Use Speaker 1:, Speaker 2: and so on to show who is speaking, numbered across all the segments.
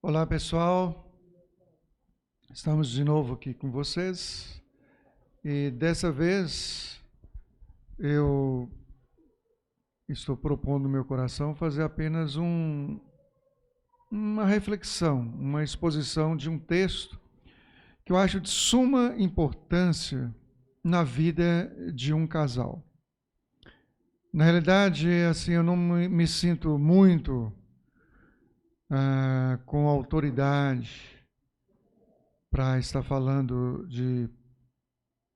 Speaker 1: Olá, pessoal. Estamos de novo aqui com vocês. E dessa vez eu estou propondo no meu coração fazer apenas uma reflexão, uma exposição de um texto que eu acho de suma importância na vida de um casal. Na realidade, assim, eu não me sinto muito com autoridade para estar falando de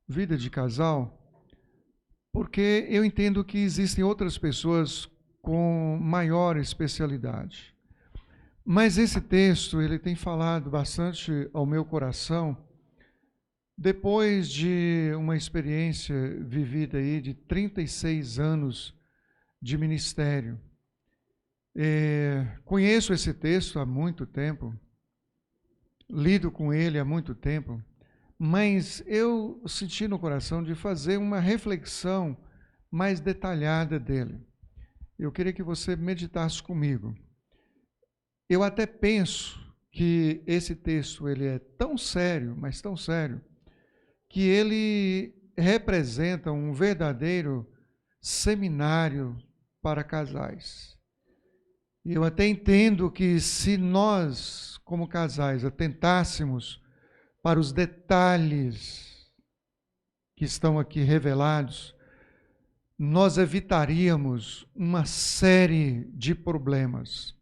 Speaker 1: vida de casal, porque eu entendo que existem outras pessoas com maior especialidade. Mas esse texto, ele tem falado bastante ao meu coração, depois de uma experiência vivida aí de 36 anos de ministério. Conheço esse texto há muito tempo, lido com ele há muito tempo, mas eu senti no coração de fazer uma reflexão mais detalhada dele. Eu queria que você meditasse comigo. Eu até penso que esse texto ele é tão sério, mas tão sério, que ele representa um verdadeiro seminário para casais. E eu até entendo que se nós, como casais, atentássemos para os detalhes que estão aqui revelados, nós evitaríamos uma série de problemas,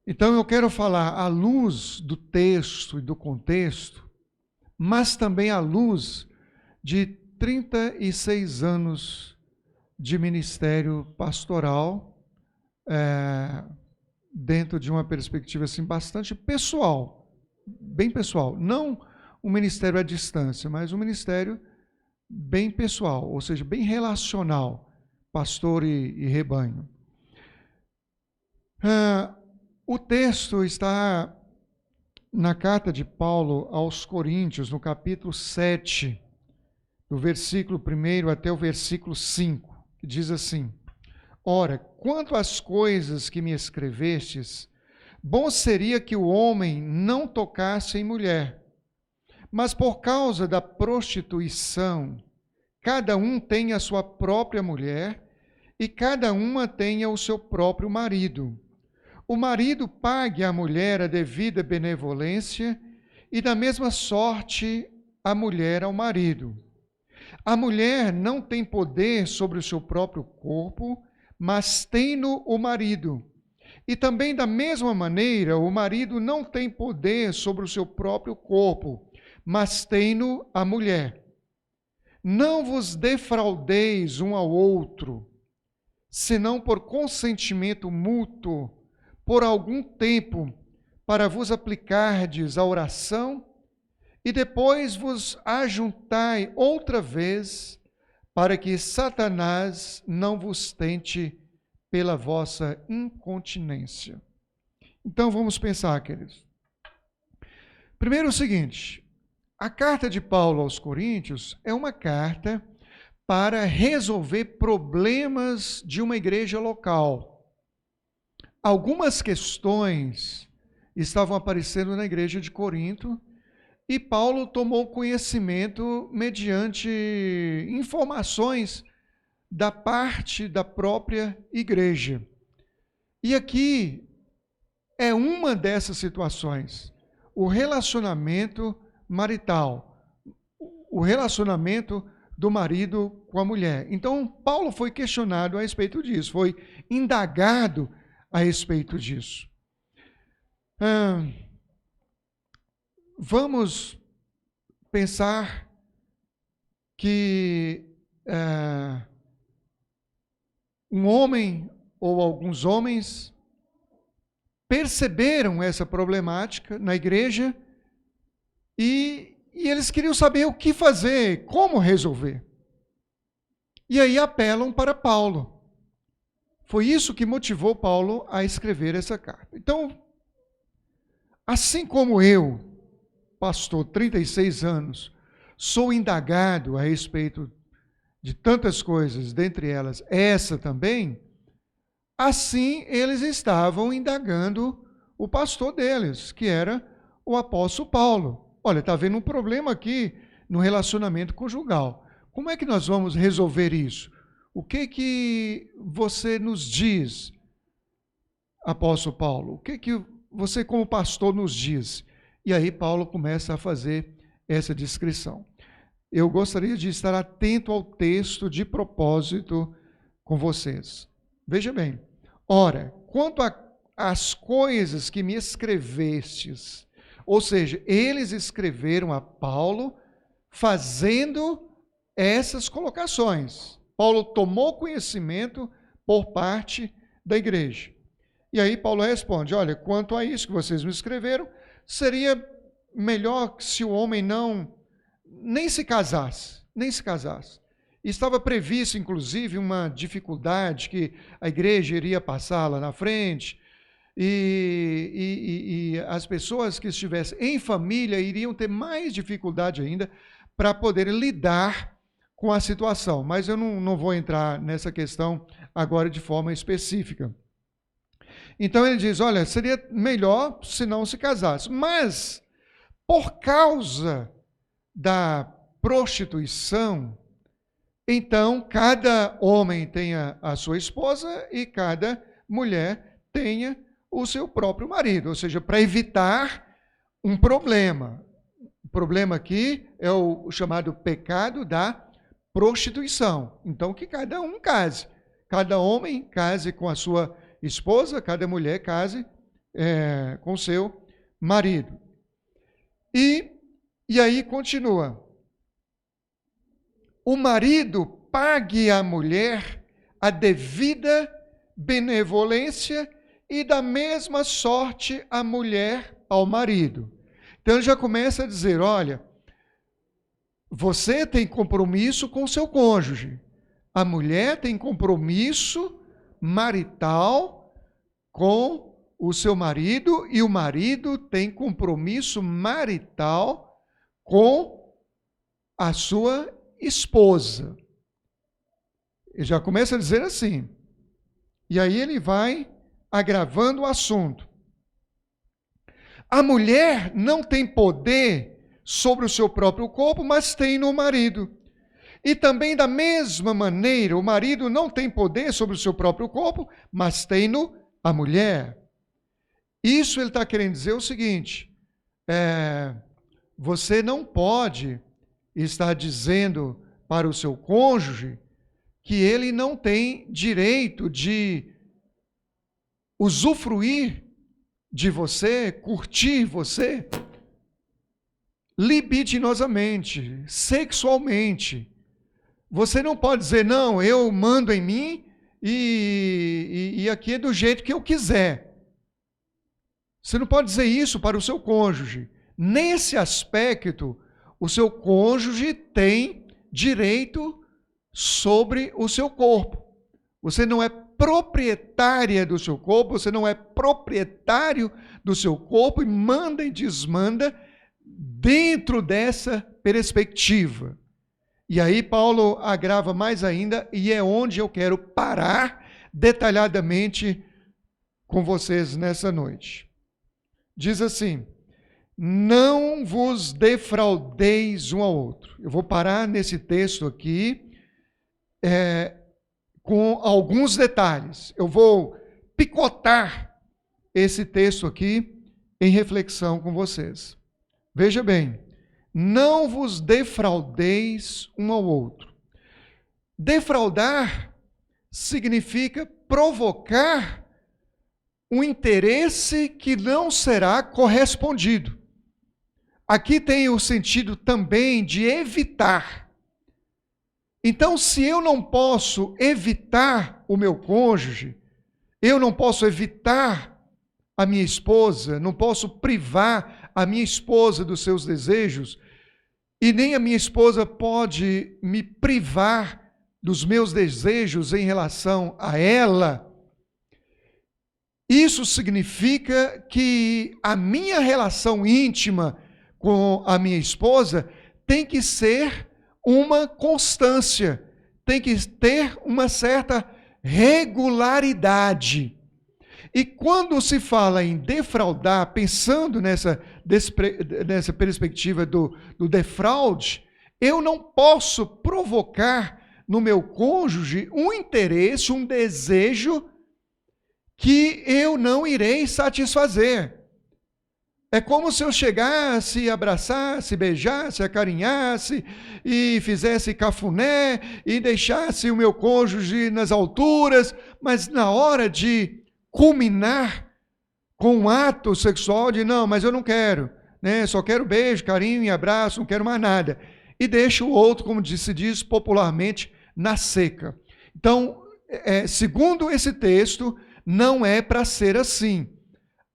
Speaker 1: Então eu quero falar à luz do texto e do contexto, mas também à luz de 36 anos de ministério pastoral, dentro de uma perspectiva assim, bastante pessoal, bem pessoal. Não um ministério à distância, mas um ministério bem pessoal, ou seja, bem relacional, pastor e rebanho. O texto está na carta de Paulo aos Coríntios, no capítulo 7, do versículo 1 até o versículo 5, que diz assim: Ora, quanto às coisas que me escrevestes, bom seria que o homem não tocasse em mulher. Mas por causa da prostituição, cada um tem a sua própria mulher e cada uma tenha o seu próprio marido. O marido pague à mulher a devida benevolência e da mesma sorte a mulher ao marido. A mulher não tem poder sobre o seu próprio corpo, mas tem-no o marido. E também da mesma maneira, o marido não tem poder sobre o seu próprio corpo, mas tem-no a mulher. Não vos defraudeis um ao outro, senão por consentimento mútuo, por algum tempo, para vos aplicardes à oração, e depois vos ajuntai outra vez, para que Satanás não vos tente pela vossa incontinência. Então vamos pensar, queridos. Primeiro o seguinte: a carta de Paulo aos Coríntios é uma carta para resolver problemas de uma igreja local. Algumas questões estavam aparecendo na igreja de Corinto e Paulo tomou conhecimento mediante informações da parte da própria igreja. E aqui é uma dessas situações, o relacionamento marital, o relacionamento do marido com a mulher. Então, Paulo foi questionado a respeito disso, foi indagado a respeito disso. Vamos pensar que um homem ou alguns homens perceberam essa problemática na igreja e eles queriam saber o que fazer, como resolver. E aí apelam para Paulo. Foi isso que motivou Paulo a escrever essa carta. Então, assim como eu, pastor, 36 anos, sou indagado a respeito de tantas coisas, dentre elas essa também, assim eles estavam indagando o pastor deles, que era o apóstolo Paulo. Olha, está havendo um problema aqui no relacionamento conjugal. Como é que nós vamos resolver isso? O que você nos diz, apóstolo Paulo? O que você, como pastor, nos diz? E aí Paulo começa a fazer essa descrição. Eu gostaria de estar atento ao texto de propósito com vocês. Veja bem. Ora, quanto às coisas que me escrevestes, ou seja, eles escreveram a Paulo fazendo essas colocações. Paulo tomou conhecimento por parte da igreja. E aí Paulo responde, olha, quanto a isso que vocês me escreveram, seria melhor se o homem nem se casasse. Estava previsto, inclusive, uma dificuldade que a igreja iria passar lá na frente, e as pessoas que estivessem em família iriam ter mais dificuldade ainda para poderem lidar com a situação. Mas eu não vou entrar nessa questão agora de forma específica. Então ele diz, olha, seria melhor se não se casasse. Mas, por causa da prostituição, então cada homem tenha a sua esposa e cada mulher tenha o seu próprio marido. Ou seja, para evitar um problema. O problema aqui é o chamado pecado da prostituição. Então, que cada um case. Cada homem case com a sua esposa, cada mulher case com o seu marido. E aí continua. O marido pague à mulher a devida benevolência e da mesma sorte a mulher ao marido. Então ele já começa a dizer, olha, você tem compromisso com o seu cônjuge. A mulher tem compromisso marital com o seu marido e o marido tem compromisso marital com a sua esposa. Ele já começa a dizer assim. E aí ele vai agravando o assunto. A mulher não tem poder sobre o seu próprio corpo, mas tem no marido. E também da mesma maneira, o marido não tem poder sobre o seu próprio corpo, mas tem no a mulher. Isso ele está querendo dizer o seguinte, você não pode estar dizendo para o seu cônjuge que ele não tem direito de usufruir de você, curtir você, libidinosamente, sexualmente. Você não pode dizer, não, eu mando em mim e aqui é do jeito que eu quiser. Você não pode dizer isso para o seu cônjuge. Nesse aspecto, o seu cônjuge tem direito sobre o seu corpo. Você não é proprietária do seu corpo, você não é proprietário do seu corpo e manda e desmanda dentro dessa perspectiva. E aí Paulo agrava mais ainda e é onde eu quero parar detalhadamente com vocês nessa noite. Diz assim, não vos defraudeis um ao outro. Eu vou parar nesse texto aqui com alguns detalhes. Eu vou picotar esse texto aqui em reflexão com vocês. Veja bem, não vos defraudeis um ao outro. Defraudar significa provocar um interesse que não será correspondido. Aqui tem o sentido também de evitar. Então, se eu não posso evitar o meu cônjuge, eu não posso evitar a minha esposa, não posso privar a minha esposa dos seus desejos, e nem a minha esposa pode me privar dos meus desejos em relação a ela, isso significa que a minha relação íntima com a minha esposa tem que ser uma constância, tem que ter uma certa regularidade. E quando se fala em defraudar, pensando nessa perspectiva do defraude, eu não posso provocar no meu cônjuge um interesse, um desejo que eu não irei satisfazer. É como se eu chegasse, abraçasse, beijasse, acarinhasse e fizesse cafuné e deixasse o meu cônjuge nas alturas, mas na hora de culminar com um ato sexual, de não, mas eu não quero, né? Só quero beijo, carinho e abraço, não quero mais nada. E deixa o outro, como se diz popularmente, na seca. Então, segundo esse texto, não é para ser assim.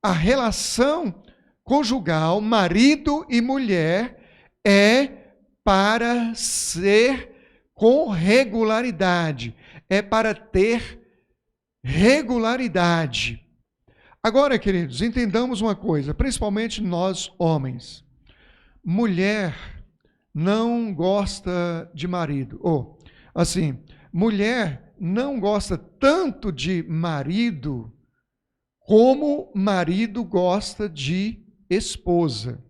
Speaker 1: A relação conjugal, marido e mulher, é para ser com regularidade, é para ter regularidade. Agora, queridos, entendamos uma coisa, principalmente nós homens. Mulher não gosta de marido. Ou, assim, mulher não gosta tanto de marido como marido gosta de esposa.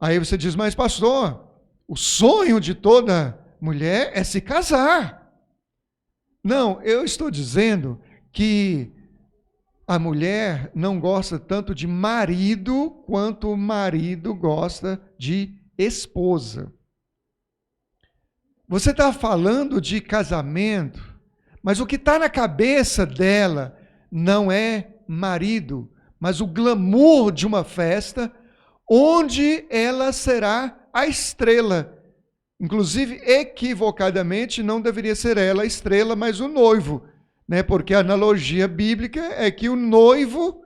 Speaker 1: Aí você diz, mas pastor, o sonho de toda mulher é se casar. Não, eu estou dizendo que a mulher não gosta tanto de marido quanto o marido gosta de esposa. Você está falando de casamento, mas o que está na cabeça dela não é marido, mas o glamour de uma festa onde ela será a estrela. Inclusive, equivocadamente, não deveria ser ela a estrela, mas o noivo, né? Porque a analogia bíblica é que o noivo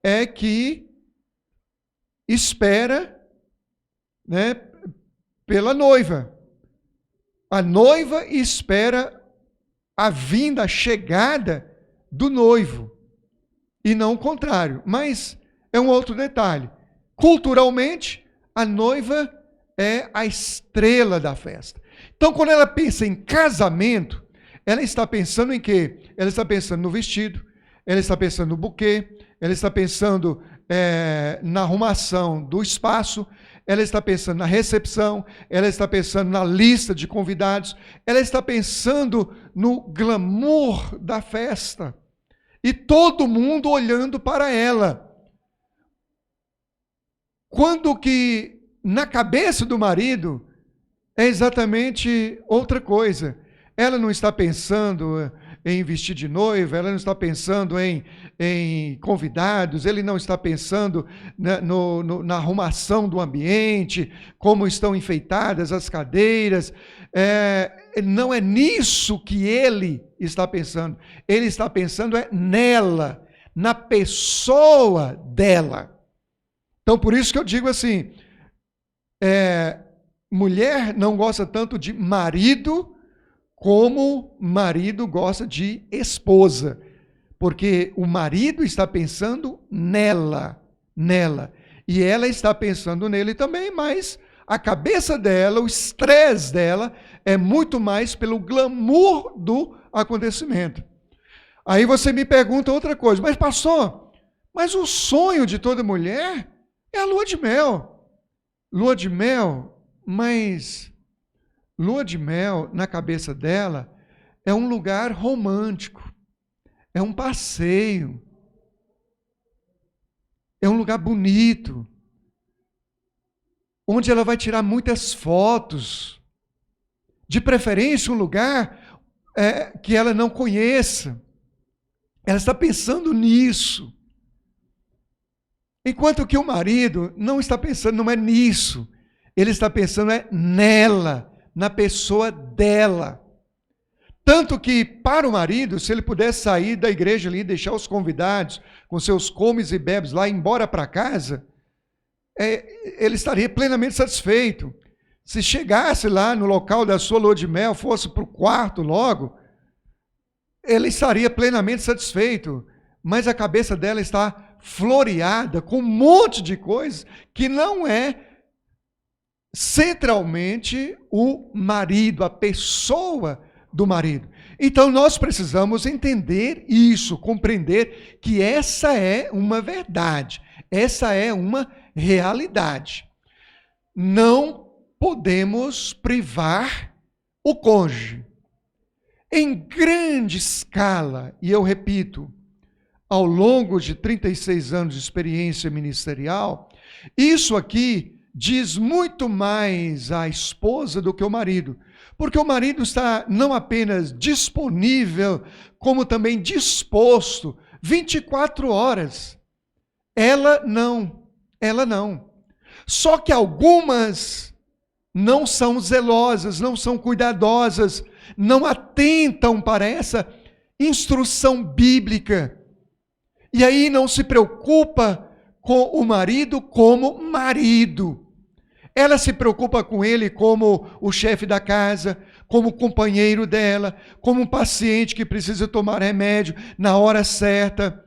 Speaker 1: é que espera, né, pela noiva. A noiva espera a vinda, a chegada do noivo, e não o contrário. Mas é um outro detalhe. Culturalmente, a noiva é a estrela da festa. Então, quando ela pensa em casamento, ela está pensando em quê? Ela está pensando no vestido, ela está pensando no buquê, ela está pensando na arrumação do espaço, ela está pensando na recepção, ela está pensando na lista de convidados, ela está pensando no glamour da festa. E todo mundo olhando para ela. Quando que na cabeça do marido é exatamente outra coisa. Ela não está pensando em vestir de noiva, ela não está pensando em convidados, ele não está pensando na arrumação do ambiente, como estão enfeitadas as cadeiras. Não é nisso que ele está pensando. Ele está pensando nela, na pessoa dela. Então, por isso que eu digo assim, mulher não gosta tanto de marido como marido gosta de esposa, porque o marido está pensando nela, e ela está pensando nele também, mas a cabeça dela, o estresse dela é muito mais pelo glamour do acontecimento. Aí você me pergunta outra coisa, mas pastor, mas o sonho de toda mulher é a lua de mel. Lua de mel, mas lua de mel, na cabeça dela, é um lugar romântico, é um passeio, é um lugar bonito, onde ela vai tirar muitas fotos, de preferência um lugar que ela não conheça. Ela está pensando nisso. Enquanto que o marido não está pensando, não é nisso, ele está pensando nela, na pessoa dela. Tanto que, para o marido, se ele pudesse sair da igreja ali, deixar os convidados com seus comes e bebes lá, ir embora para casa, ele estaria plenamente satisfeito. Se chegasse lá no local da sua lua de mel, fosse para o quarto logo, ele estaria plenamente satisfeito. Mas a cabeça dela está floreada com um monte de coisas que não é centralmente o marido, a pessoa do marido. Então nós precisamos entender isso, compreender que essa é uma verdade, essa é uma realidade. Não podemos privar o cônjuge. Em grande escala, e eu repito, ao longo de 36 anos de experiência ministerial, isso aqui diz muito mais à esposa do que ao marido. Porque o marido está não apenas disponível, como também disposto 24 horas. Ela não. Só que algumas não são zelosas, não são cuidadosas, não atentam para essa instrução bíblica. E aí não se preocupa com o marido como marido. Ela se preocupa com ele como o chefe da casa, como companheiro dela, como um paciente que precisa tomar remédio na hora certa.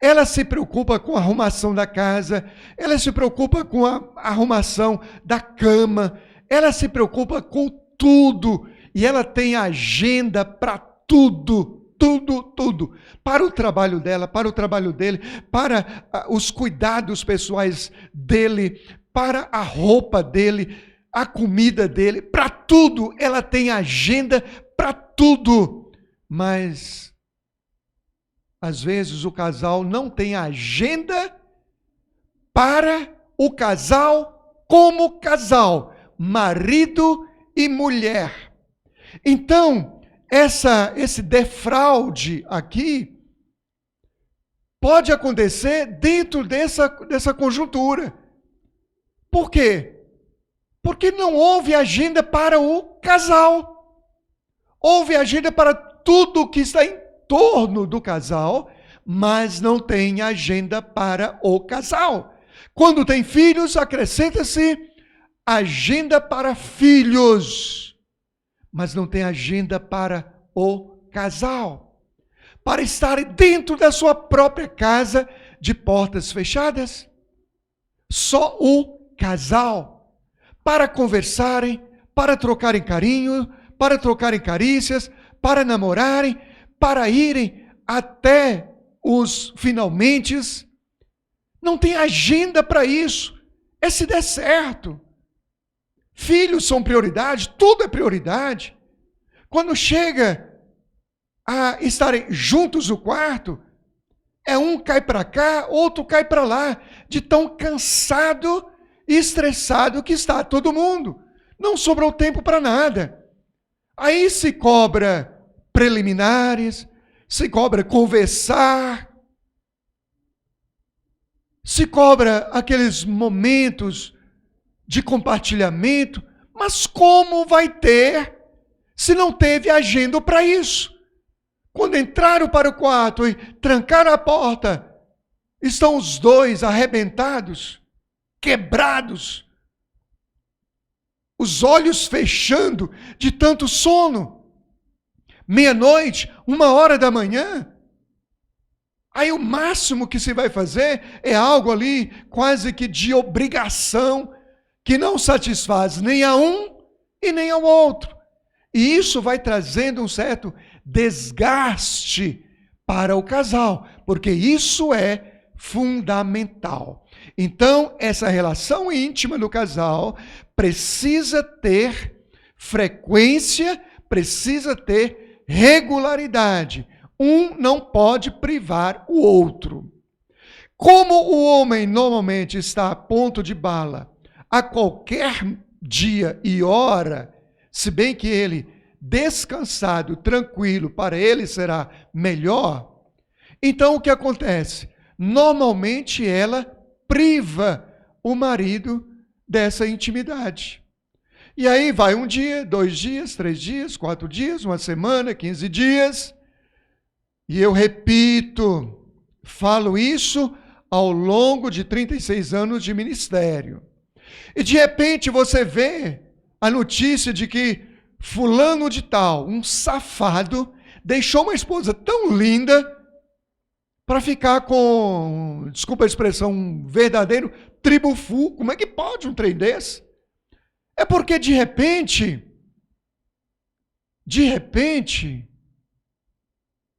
Speaker 1: Ela se preocupa com a arrumação da casa, ela se preocupa com a arrumação da cama, ela se preocupa com tudo. E ela tem agenda para tudo. Tudo, para o trabalho dela, para o trabalho dele, para os cuidados pessoais dele, para a roupa dele, a comida dele, para tudo, ela tem agenda para tudo. Mas, às vezes, o casal não tem agenda para o casal como casal, marido e mulher. Então, esse defraude aqui pode acontecer dentro dessa conjuntura. Por quê? Porque não houve agenda para o casal. Houve agenda para tudo que está em torno do casal, mas não tem agenda para o casal. Quando tem filhos, acrescenta-se agenda para filhos, mas não tem agenda para o casal, para estar dentro da sua própria casa de portas fechadas. Só o casal, para conversarem, para trocarem carinho, para trocarem carícias, para namorarem, para irem até os finalmente. Não tem agenda para isso. É se der certo. Filhos são prioridade, tudo é prioridade. Quando chega a estarem juntos no quarto, um cai para cá, outro cai para lá, de tão cansado e estressado que está todo mundo. Não sobrou tempo para nada. Aí se cobra preliminares, se cobra conversar, se cobra aqueles momentos de compartilhamento, mas como vai ter se não teve agenda para isso? Quando entraram para o quarto e trancaram a porta, estão os dois arrebentados, quebrados, os olhos fechando de tanto sono. Meia-noite, 1h da manhã. Aí o máximo que se vai fazer é algo ali quase que de obrigação, que não satisfaz nem a um e nem ao outro. E isso vai trazendo um certo desgaste para o casal, porque isso é fundamental. Então, essa relação íntima do casal precisa ter frequência, precisa ter regularidade. Um não pode privar o outro. Como o homem normalmente está a ponto de bala a qualquer dia e hora, se bem que ele, descansado, tranquilo, para ele será melhor, então o que acontece? Normalmente ela priva o marido dessa intimidade. E aí vai 1 dia, 2 dias, 3 dias, 4 dias, 1 semana, 15 dias. E eu repito, falo isso ao longo de 36 anos de ministério. E de repente você vê a notícia de que fulano de tal, um safado, deixou uma esposa tão linda para ficar com, desculpa a expressão, um verdadeiro tribufu. Como é que pode um trem desse? É porque de repente,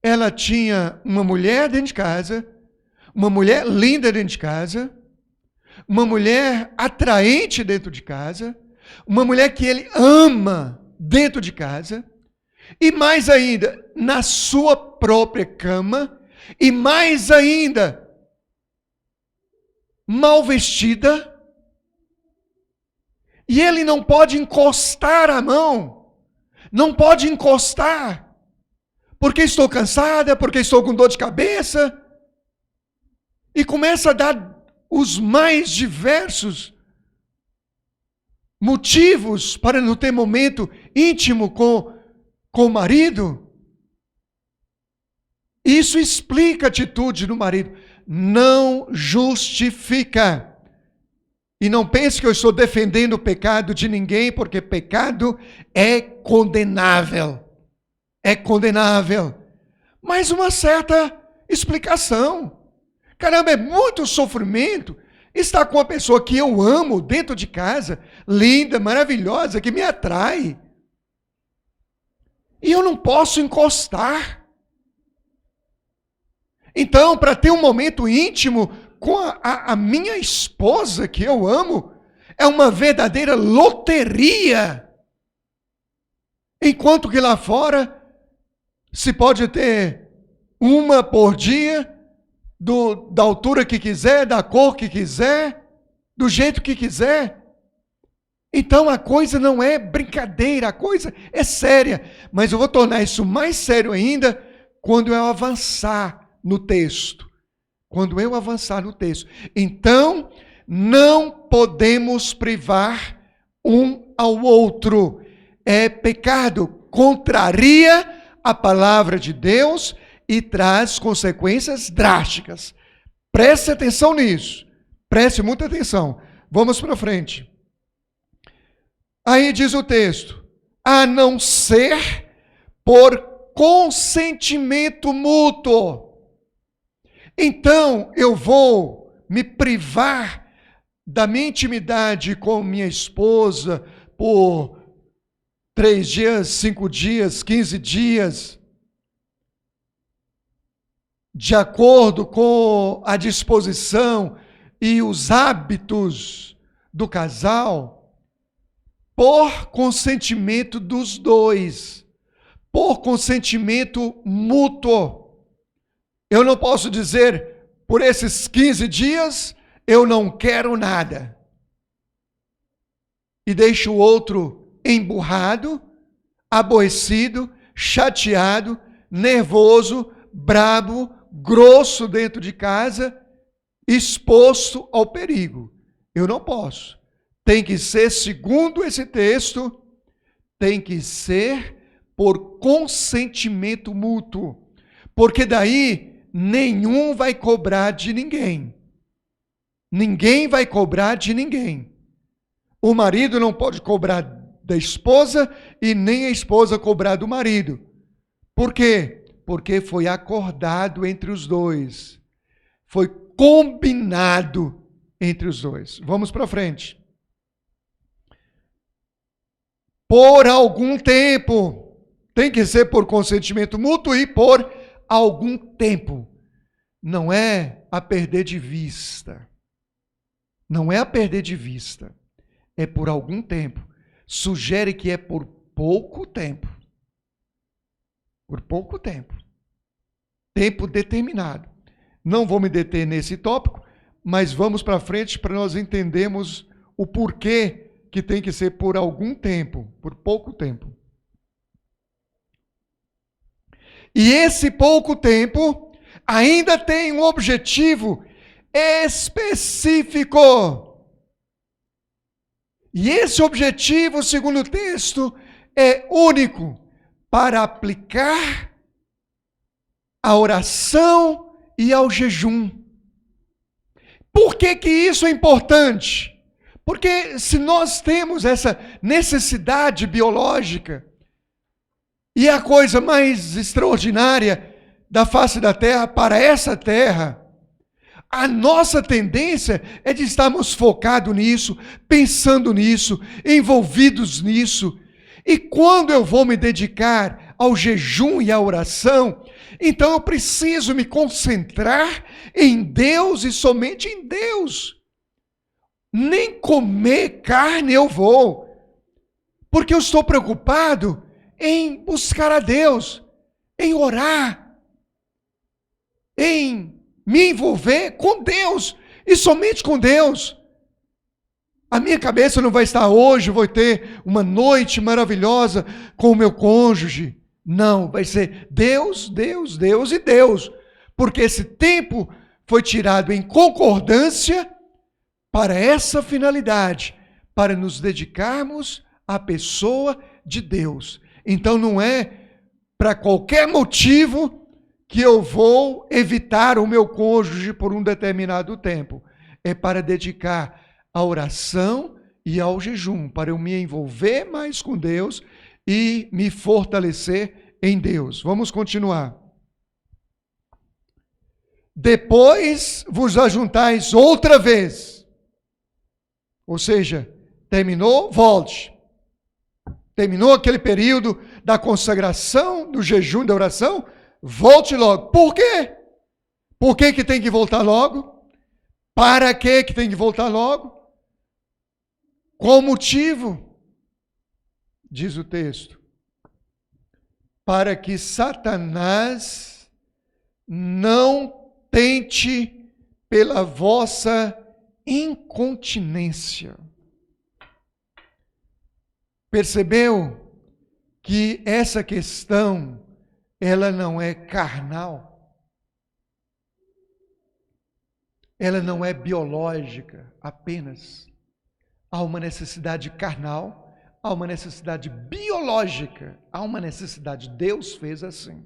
Speaker 1: ela tinha uma mulher dentro de casa, uma mulher linda dentro de casa, uma mulher atraente dentro de casa, uma mulher que ele ama dentro de casa, e mais ainda, na sua própria cama, e mais ainda, mal vestida, e ele não pode encostar a mão, não pode encostar, porque estou cansada, porque estou com dor de cabeça, e começa a dar os mais diversos motivos para não ter momento íntimo com o marido. Isso explica a atitude do marido. Não justifica. E não pense que eu estou defendendo o pecado de ninguém, porque pecado é condenável. É condenável. Mas uma certa explicação. Caramba, é muito sofrimento estar com uma pessoa que eu amo dentro de casa, linda, maravilhosa, que me atrai. E eu não posso encostar. Então, para ter um momento íntimo com a minha esposa, que eu amo, é uma verdadeira loteria. Enquanto que lá fora se pode ter uma por dia, da altura que quiser, da cor que quiser, do jeito que quiser. Então a coisa não é brincadeira, a coisa é séria. Mas eu vou tornar isso mais sério ainda quando eu avançar no texto. Quando eu avançar no texto. Então, não podemos privar um ao outro. É pecado, contraria a palavra de Deus e traz consequências drásticas. Preste atenção nisso. Preste muita atenção. Vamos para frente. Aí diz o texto: a não ser por consentimento mútuo. Então eu vou me privar da minha intimidade com minha esposa por 3 dias, 5 dias, 15 dias, de acordo com a disposição e os hábitos do casal, por consentimento dos dois, por consentimento mútuo. Eu não posso dizer, por esses 15 dias, eu não quero nada. E deixo o outro emburrado, aborrecido, chateado, nervoso, brabo, grosso dentro de casa, exposto ao perigo. Eu não posso. Tem que ser, segundo esse texto, tem que ser por consentimento mútuo. Porque daí nenhum vai cobrar de ninguém. Ninguém vai cobrar de ninguém. O marido não pode cobrar da esposa e nem a esposa cobrar do marido. Por quê? Porque foi acordado entre os dois. Foi combinado entre os dois. Vamos para frente. Por algum tempo. Tem que ser por consentimento mútuo e por algum tempo. Não é a perder de vista. Não é a perder de vista. É por algum tempo. Sugere que é por pouco tempo. Por pouco tempo. Tempo determinado. Não vou me deter nesse tópico, mas vamos para frente para nós entendermos o porquê que tem que ser por algum tempo, por pouco tempo. E esse pouco tempo ainda tem um objetivo específico. E esse objetivo, segundo o texto, é único para aplicar a oração e ao jejum. Por que que isso é importante? Porque se nós temos essa necessidade biológica, e a coisa mais extraordinária da face da terra para essa terra, a nossa tendência é de estarmos focados nisso, pensando nisso, envolvidos nisso. E quando eu vou me dedicar ao jejum e à oração, então eu preciso me concentrar em Deus e somente em Deus. Nem comer carne eu vou, porque eu estou preocupado em buscar a Deus, em orar, em me envolver com Deus e somente com Deus. A minha cabeça não vai estar hoje, vou ter uma noite maravilhosa com o meu cônjuge. Não, vai ser Deus, Deus, Deus e Deus. Porque esse tempo foi tirado em concordância para essa finalidade, para nos dedicarmos à pessoa de Deus. Então não é para qualquer motivo que eu vou evitar o meu cônjuge por um determinado tempo. É para dedicar à oração e ao jejum, para eu me envolver mais com Deus e me fortalecer em Deus. Vamos continuar. Depois vos ajuntais outra vez. Ou seja, terminou, volte. Terminou aquele período da consagração, do jejum, da oração, volte logo. Por quê? Por que que tem que voltar logo? Para que tem que voltar logo? Qual motivo? Diz o texto. Para que Satanás não tente pela vossa incontinência. Percebeu que essa questão, ela não é carnal? Ela não é biológica apenas. Há uma necessidade carnal, há uma necessidade biológica, há uma necessidade. Deus fez assim.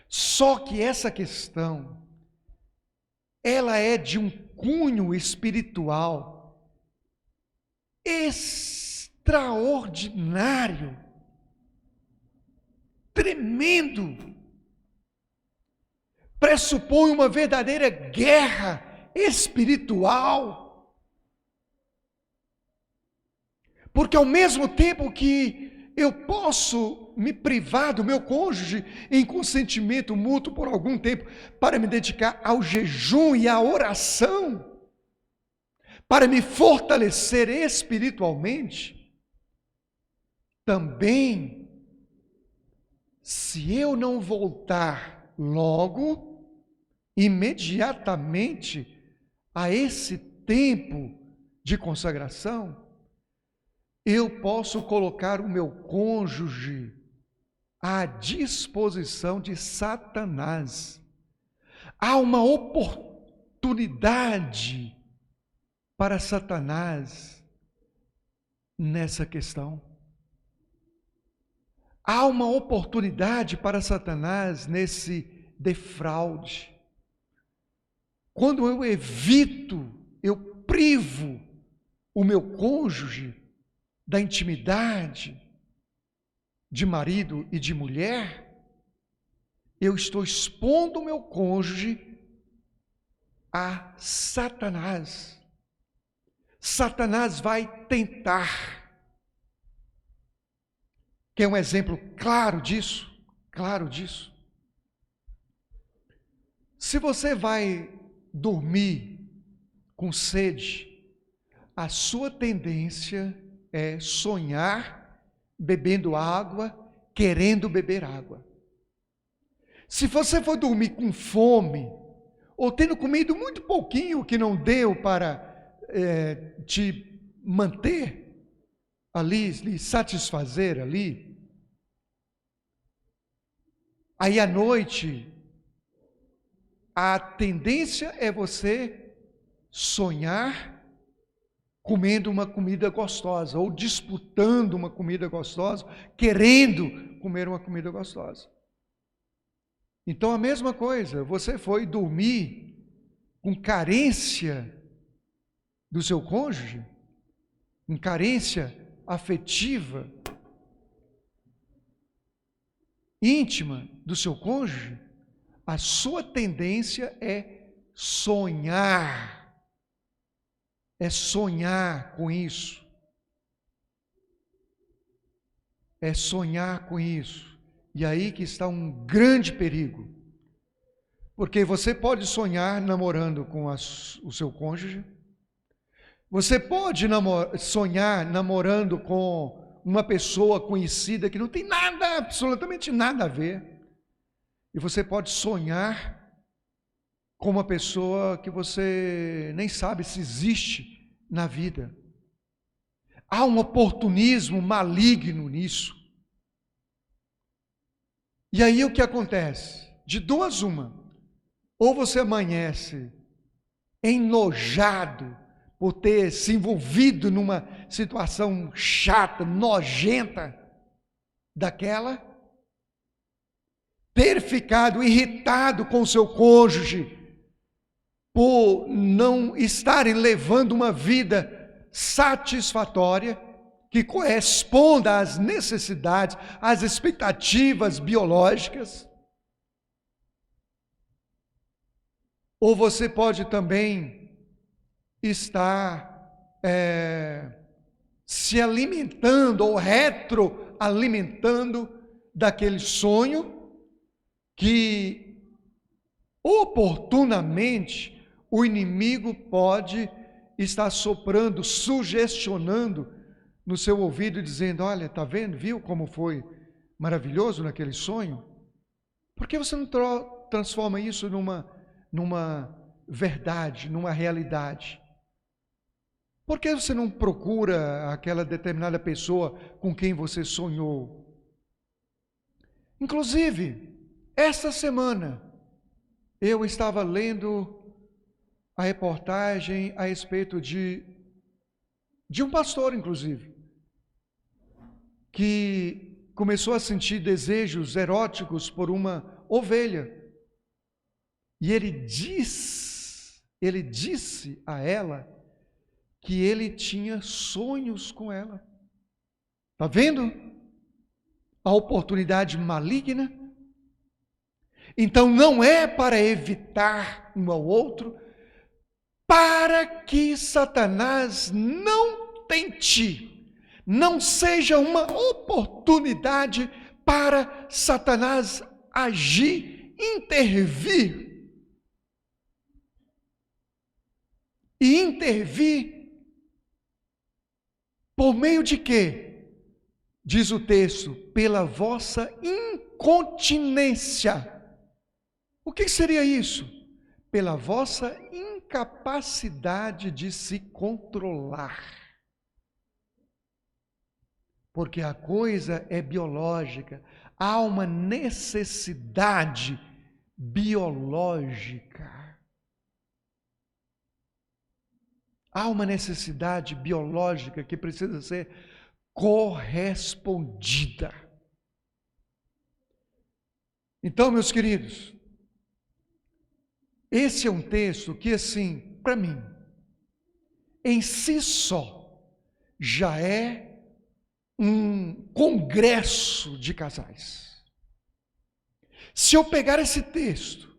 Speaker 1: Só que essa questão, ela é de um cunho espiritual extraordinário, tremendo. Pressupõe uma verdadeira guerra espiritual. Porque ao mesmo tempo que eu posso me privar do meu cônjuge em consentimento mútuo por algum tempo para me dedicar ao jejum e à oração, para me fortalecer espiritualmente, também, se eu não voltar logo, imediatamente, a esse tempo de consagração, eu posso colocar o meu cônjuge à disposição de Satanás. Há uma oportunidade para Satanás nessa questão. Há uma oportunidade para Satanás nesse defraude. Quando eu evito, eu privo o meu cônjuge da intimidade de marido e de mulher, eu estou expondo o meu cônjuge a Satanás. Satanás vai tentar. Quer um exemplo claro disso? Claro disso. Se você vai dormir com sede, a sua tendência é sonhar bebendo água, querendo beber água. Se você for dormir com fome, ou tendo comido muito pouquinho que não deu para te manter ali, lhe satisfazer ali, aí à noite, a tendência é você sonhar comendo uma comida gostosa, ou disputando uma comida gostosa, querendo comer uma comida gostosa. Então a mesma coisa, você foi dormir com carência do seu cônjuge, com carência afetiva, íntima do seu cônjuge, a sua tendência é sonhar. É sonhar com isso. É sonhar com isso. E aí que está um grande perigo. Porque você pode sonhar namorando com o seu cônjuge. Você pode sonhar namorando com uma pessoa conhecida que não tem nada, absolutamente nada a ver. E você pode sonhar com uma pessoa que você nem sabe se existe na vida. Há um oportunismo maligno nisso. E aí o que acontece? De duas uma. Ou você amanhece enojado por ter se envolvido numa situação chata, nojenta daquela, ter ficado irritado com o seu cônjuge por não estarem levando uma vida satisfatória, que corresponda às necessidades, às expectativas biológicas. Ou você pode também estar se alimentando ou retroalimentando daquele sonho que oportunamente o inimigo pode estar soprando, sugestionando no seu ouvido, dizendo: olha, está vendo, viu como foi maravilhoso naquele sonho? Por que você não transforma isso numa verdade, numa realidade? Por que você não procura aquela determinada pessoa com quem você sonhou? Inclusive, esta semana, eu estava lendo a reportagem a respeito de um pastor, inclusive, que começou a sentir desejos eróticos por uma ovelha. E ele disse a ela que ele tinha sonhos com ela. Está vendo a oportunidade maligna? Então não é para evitar um ao outro, para que Satanás não tente, não seja uma oportunidade para Satanás agir, intervir. E intervir por meio de quê? Diz o texto: pela vossa incontinência. O que seria isso? Pela vossa incapacidade de se controlar. Porque a coisa é biológica. Há uma necessidade biológica. Há uma necessidade biológica que precisa ser correspondida. Então, meus queridos, esse é um texto que, assim, para mim, em si só, já é um congresso de casais. Se eu pegar esse texto,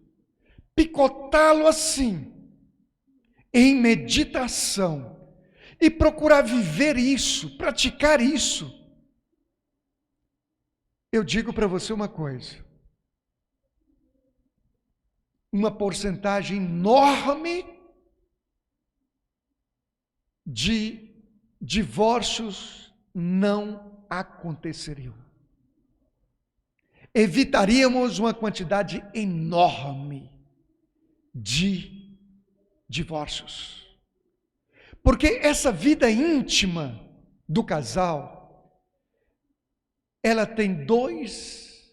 Speaker 1: picotá-lo assim, em meditação, e procurar viver isso, praticar isso, eu digo para você uma coisa: uma porcentagem enorme de divórcios não aconteceriam. Evitaríamos uma quantidade enorme de divórcios. Porque essa vida íntima do casal, ela tem dois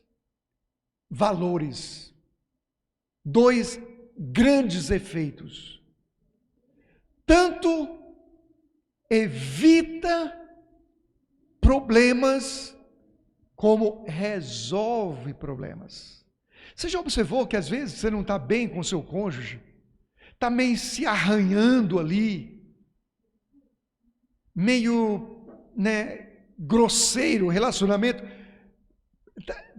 Speaker 1: valores, dois grandes efeitos. Tanto evita problemas, como resolve problemas. Você já observou que às vezes você não está bem com o seu cônjuge? Está meio se arranhando ali, meio, grosseiro o relacionamento,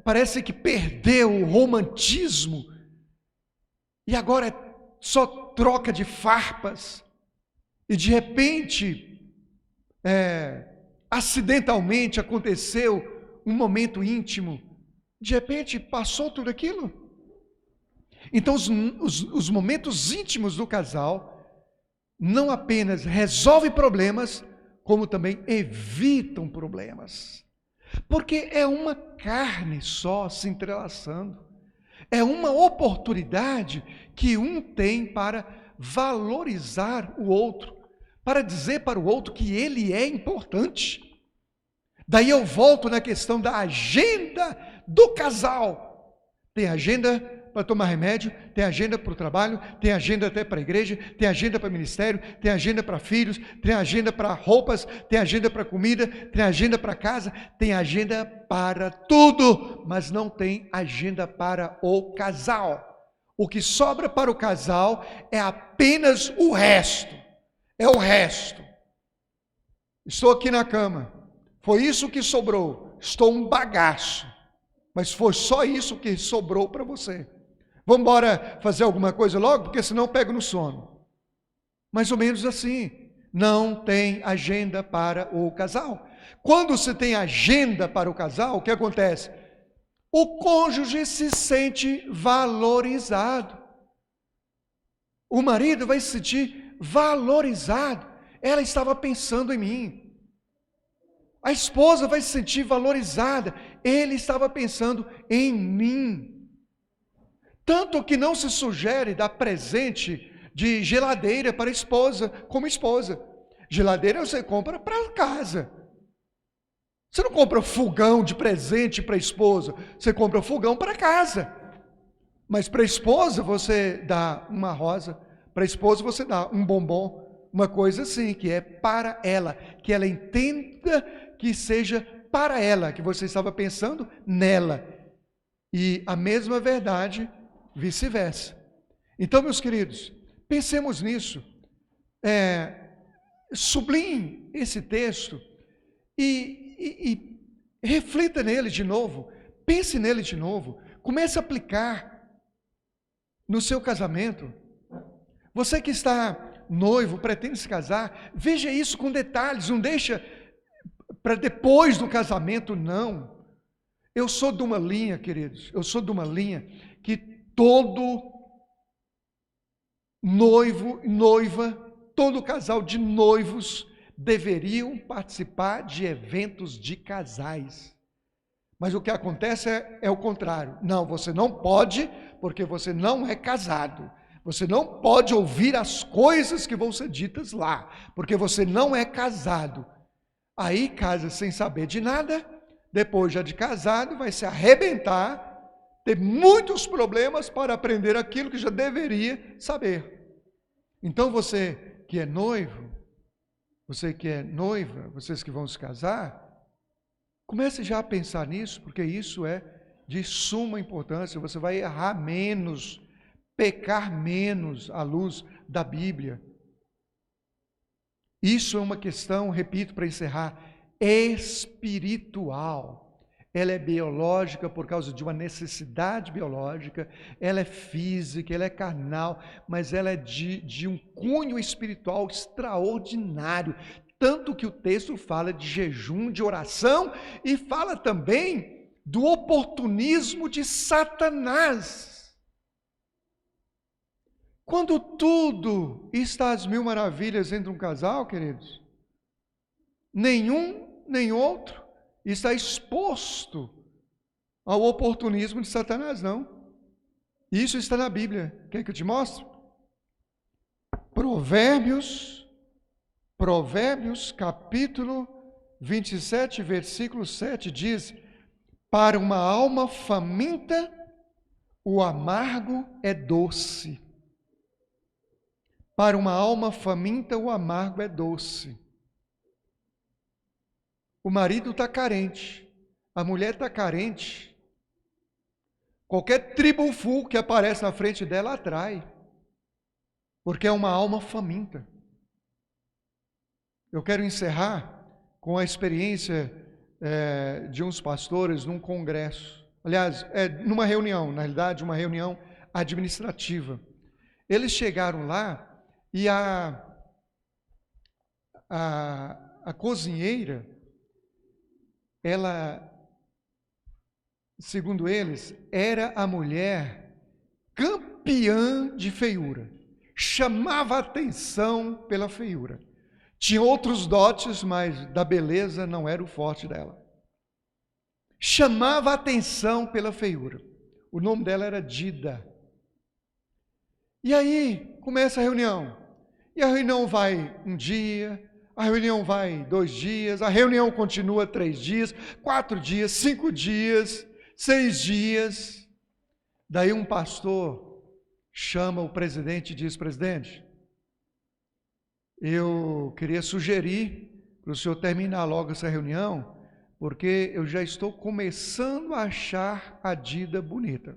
Speaker 1: parece que perdeu o romantismo, e agora é só troca de farpas, e de repente, acidentalmente aconteceu um momento íntimo, De repente, passou tudo aquilo. Então, os momentos íntimos do casal não apenas resolvem problemas, como também evitam problemas. Porque é uma carne só se entrelaçando. É uma oportunidade que um tem para valorizar o outro, para dizer para o outro que ele é importante. Daí eu volto na questão da agenda do casal. Tem agenda para tomar remédio, tem agenda para o trabalho, tem agenda até para a igreja, tem agenda para ministério, tem agenda para filhos, tem agenda para roupas, tem agenda para comida, tem agenda para casa, tem agenda para tudo, mas não tem agenda para o casal. O que sobra para o casal é apenas o resto. É o resto. Estou aqui na cama. Foi isso que sobrou. Estou um bagaço. Mas foi só isso que sobrou para você. Vamos embora fazer alguma coisa logo, porque senão eu pego no sono. Mais ou menos assim. Não tem agenda para o casal. Quando você tem agenda para o casal, o que acontece? O cônjuge se sente valorizado. O marido vai se sentir valorizado. Ela estava pensando em mim. A esposa vai se sentir valorizada. Ele estava pensando em mim. Tanto que não se sugere dar presente de geladeira para a esposa, como esposa. Geladeira você compra para casa. Você não compra fogão de presente para a esposa, você compra fogão para casa. Mas para a esposa você dá uma rosa, para a esposa você dá um bombom, uma coisa assim, que é para ela, que ela entenda que seja para ela, que você estava pensando nela. E a mesma verdade, vice-versa. Então, meus queridos, pensemos nisso. Sublinhe esse texto e reflita nele de novo, pense nele de novo, comece a aplicar no seu casamento. Você que está noivo, pretende se casar, veja isso com detalhes, não deixa para depois do casamento, não. Eu sou de uma linha, queridos, eu sou de uma linha que todo noivo, noiva, todo casal de noivos deveriam participar de eventos de casais. Mas o que acontece é o contrário. Não, você não pode, porque você não é casado. Você não pode ouvir as coisas que vão ser ditas lá, porque você não é casado. Aí casa sem saber de nada, depois já de casado vai se arrebentar, ter muitos problemas para aprender aquilo que já deveria saber. Então você que é noivo, você que é noiva, vocês que vão se casar, comece já a pensar nisso, porque isso é de suma importância. Você vai errar menos, pecar menos à luz da Bíblia. Isso é uma questão, repito para encerrar, espiritual. Ela é biológica por causa de uma necessidade biológica, ela é física, ela é carnal, mas ela é de um cunho espiritual extraordinário. Tanto que o texto fala de jejum, de oração e fala também do oportunismo de Satanás. Quando tudo está às mil maravilhas entre um casal, queridos, nenhum nem outro está exposto ao oportunismo de Satanás, não. Isso está na Bíblia. Quer que eu te mostre? Provérbios capítulo 27, versículo 7 diz: para uma alma faminta, o amargo é doce. Para uma alma faminta, o amargo é doce. O marido está carente, a mulher está carente. Qualquer tribufu que aparece na frente dela atrai, porque é uma alma faminta. Eu quero encerrar com a experiência de uns pastores num congresso. Aliás, numa reunião, na realidade, uma reunião administrativa. Eles chegaram lá e a cozinheira, ela segundo eles, era a mulher campeã de feiura. Chamava atenção pela feiura. Tinha outros dotes, mas da beleza não era o forte dela. Chamava atenção pela feiura. O nome dela era Dida. E aí começa a reunião. E a reunião vai um dia, a reunião vai 2 dias, a reunião continua 3 dias, 4 dias, 5 dias, 6 dias. Daí um pastor chama o presidente e diz: presidente, eu queria sugerir para o senhor terminar logo essa reunião, porque eu já estou começando a achar a Dida bonita.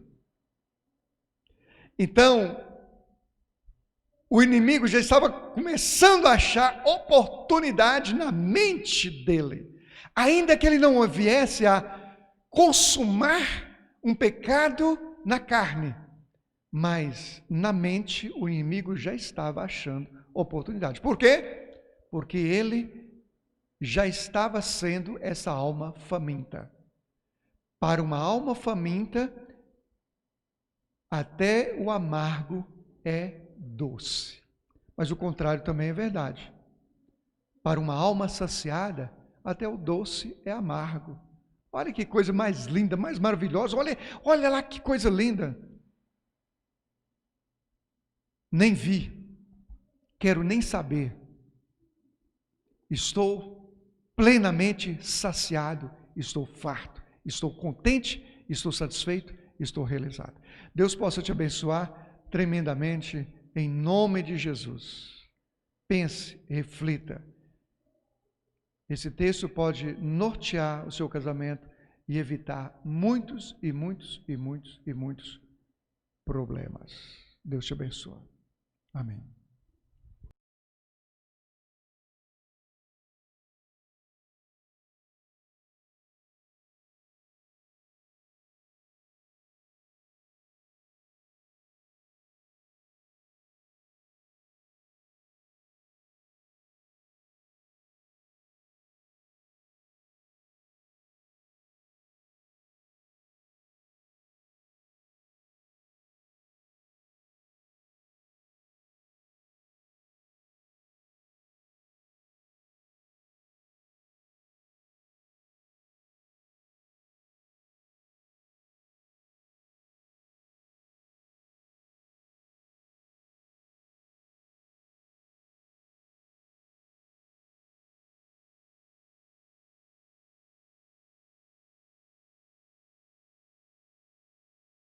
Speaker 1: Então, o inimigo já estava começando a achar oportunidade na mente dele. Ainda que ele não viesse a consumar um pecado na carne, mas na mente o inimigo já estava achando oportunidade. Por quê? Porque ele já estava sendo essa alma faminta. Para uma alma faminta, até o amargo é doce. Mas o contrário também é verdade. Para uma alma saciada, até o doce é amargo. Olha que coisa mais linda, mais maravilhosa. Olha lá que coisa linda. Nem vi, quero nem saber. Estou plenamente saciado, estou farto, estou contente, estou satisfeito, estou realizado. Deus possa te abençoar tremendamente em nome de Jesus. Pense, reflita. Esse texto pode nortear o seu casamento e evitar muitos e muitos e muitos e muitos problemas. Deus te abençoe. Amém.